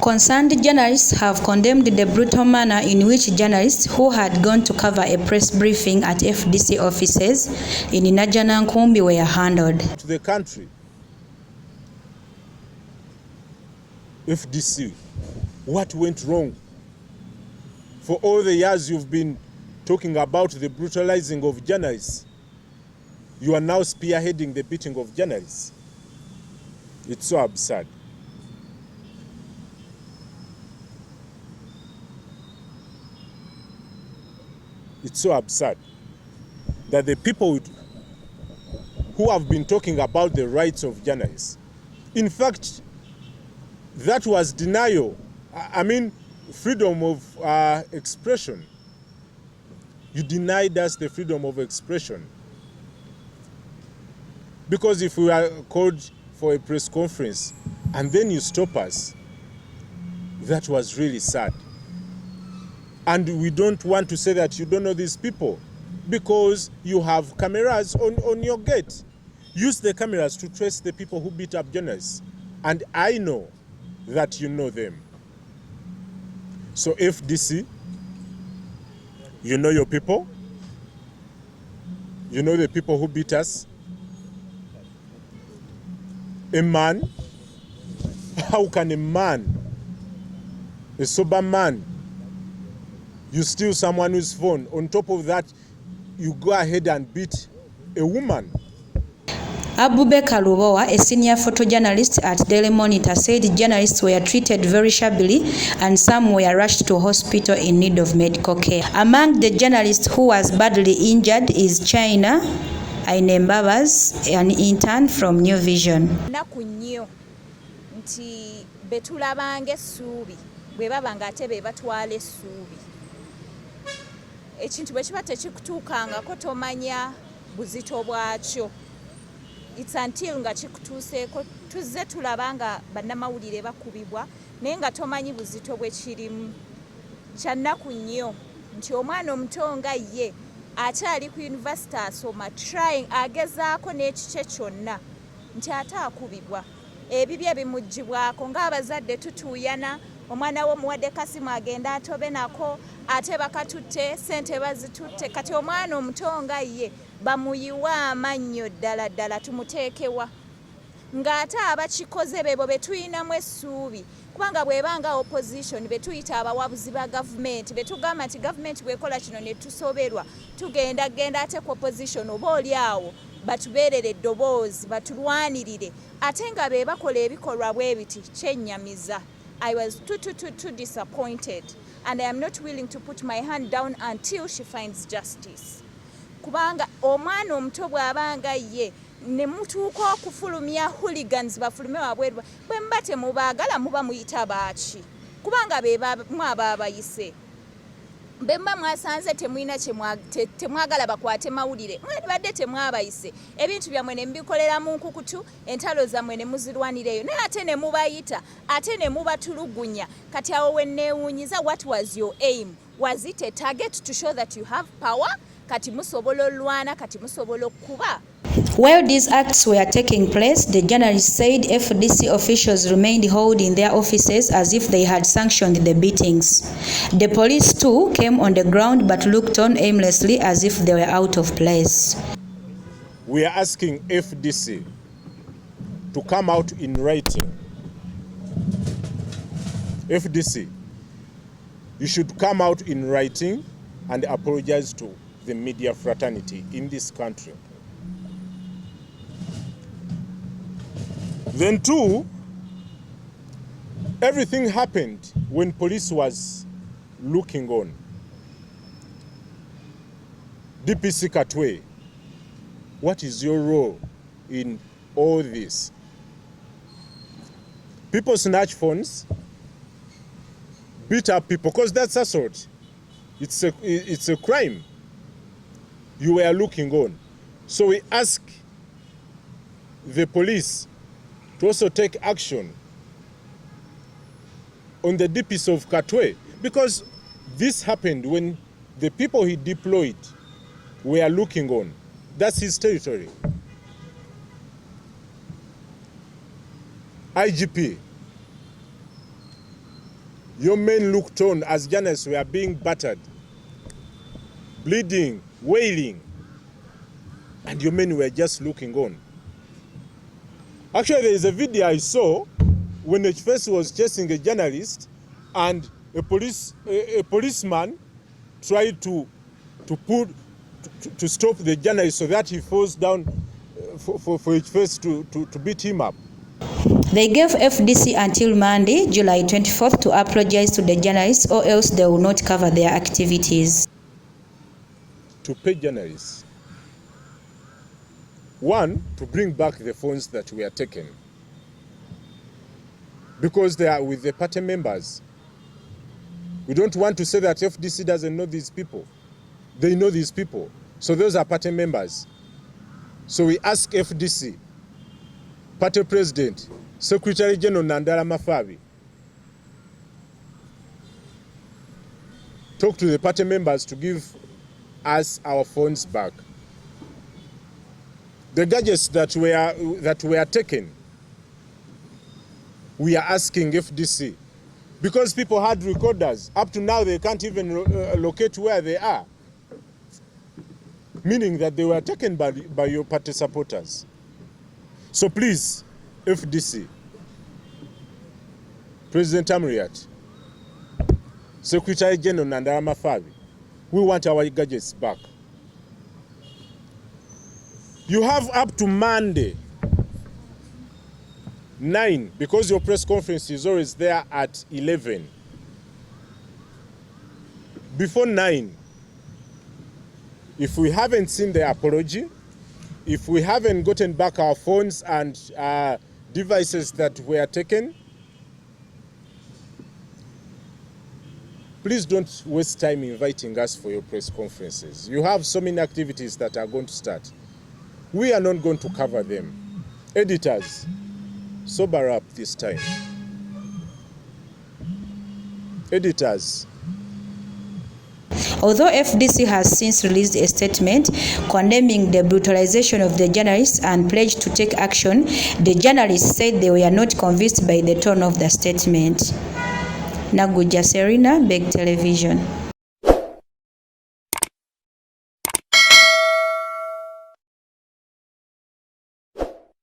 Concerned journalists have condemned the brutal manner in which journalists who had gone to cover a press briefing at FDC offices in Najanankumbi were handled. To the country, FDC, what went wrong? For all the years you've been talking about the brutalizing of journalists, you are now spearheading the beating of journalists. It's so absurd. It's so absurd that the people who have been talking about the rights of journalists, in fact, that was denial. I mean, freedom of expression. You denied us the freedom of expression. Because if we are called for a press conference and then you stop us, that was really sad. And we don't want to say that you don't know these people because you have cameras on your gate. Use the cameras to trace the people who beat up journalists. And I know that you know them. So FDC, you know your people. You know the people who beat us. A man, how can a man, a sober man, you steal someone's phone? On top of that, you go ahead and beat a woman. Abubakar Lubowa, a senior photojournalist at Daily Monitor, said journalists were treated very shabbily and some were rushed to hospital in need of medical care. Among the journalists who was badly injured is China Ainembabas, an intern from New Vision. Nti betulabange essuubi bwe baba ng'ate be batwala essuubi ekintu bwe kiba tekikutuukangako tomanya buzito bwakyo. It's until nga kikutuuseeko tuzze tulaba nga bannamawulire bakubibwa naye nga tomanyi buzito bwe kirimu. Kya nnaku nnyo nti omwana omuto nga ye akyali ku yunivasite asoma trying agezaako n'ekike kyonna nti ate akubibwa. Ebibi ebimugibwako ng'abazadde tutuuyana omwana wo muwadde kasimu agenda atobe nako ate bakatutte sente bazitutte kati omwana omuto nga ye bamuyiwa amannyo ddala ddala tumuteekewa ng'ate abakikoze bebo be tuyinamu essuubi kubanga bw'ebanga opposition be tuyita abawabuzi ba gavumenti be tugamba nti gavumenti bw'ekola kino ne tusoberwa tugenda ate ku opposition oba oli awo batubeerere eddoboozi batulwanirire ate nga be bakola ebikolwa bwe biti kyennyamiza. I was too disappointed and I am not willing to put my hand down until she finds justice. Kubanga omwana omuto bw'abanga ye ne mutuuka okufulumya hooligans bafulume wabweru bwe mba temubaagala muba muyita baaki kubanga be ababayise bemba mwasanze temwina temwagala bakwate mawulire mwebadde temwabayise ebintu byammwe ne mubikolera mu nkukutu entalo zammwe ne muzirwanireyo naye ate ne mubayita ate ne mubatulugunya kati awo wenneewuunyiza what was your aim? Was it a target to show that you have power? Kati musobola olwana kati musobola okuba. While these acts were taking place, the journalists said FDC officials remained held in their offices as if they had sanctioned the beatings. The police too came on the ground but looked on aimlessly as if they were out of place. We are asking FDC to come out in writing. FDC, you should come out in writing and apologize to the media fraternity in this country. Then two, everything happened when police was looking on. DPC Katwe, what is your role in all this? People snatch phones, beat up people, because that's assault. It's a crime. You were looking on. So we ask the police to also take action on the DPs of Katwe, because this happened when the people he deployed were looking on. That's his territory. IGP, Your men looked on as journalists were being battered, bleeding, wailing, and your men were just looking on. Actually, there is a video I saw when a first was chasing a journalist, and a policeman tried to stop the journalist so that he falls down for each first to beat him up. They gave FDC until Monday, July 24th, to apologize to the journalists, or else they will not cover their activities. To pay journalists. One, to bring back the phones that were taken, because they are with the party members. We don't want to say that FDC doesn't know these people. They know these people. So those are party members. So we ask FDC, party president, Secretary General Nandala Mafabi, talk to the party members to give us our phones back. The gadgets that were taken, we are asking FDC, because people had recorders. Up to now, they can't even locate where they are, meaning that they were taken by your party supporters. So please, FDC, President Amriat, Secretary General Nandala Mafabi, we want our gadgets back. You have up to Monday, 9, because your press conference is always there at 11. Before 9, if we haven't seen the apology, if we haven't gotten back our phones and devices that were taken, please don't waste time inviting us for your press conferences. You have so many activities that are going to start. We are not going to cover them. Editors, sober up this time. Editors. Although FDC has since released a statement condemning the brutalization of the journalists and pledged to take action, the journalists said they were not convinced by the tone of the statement. Naguja Serena, Beg Television.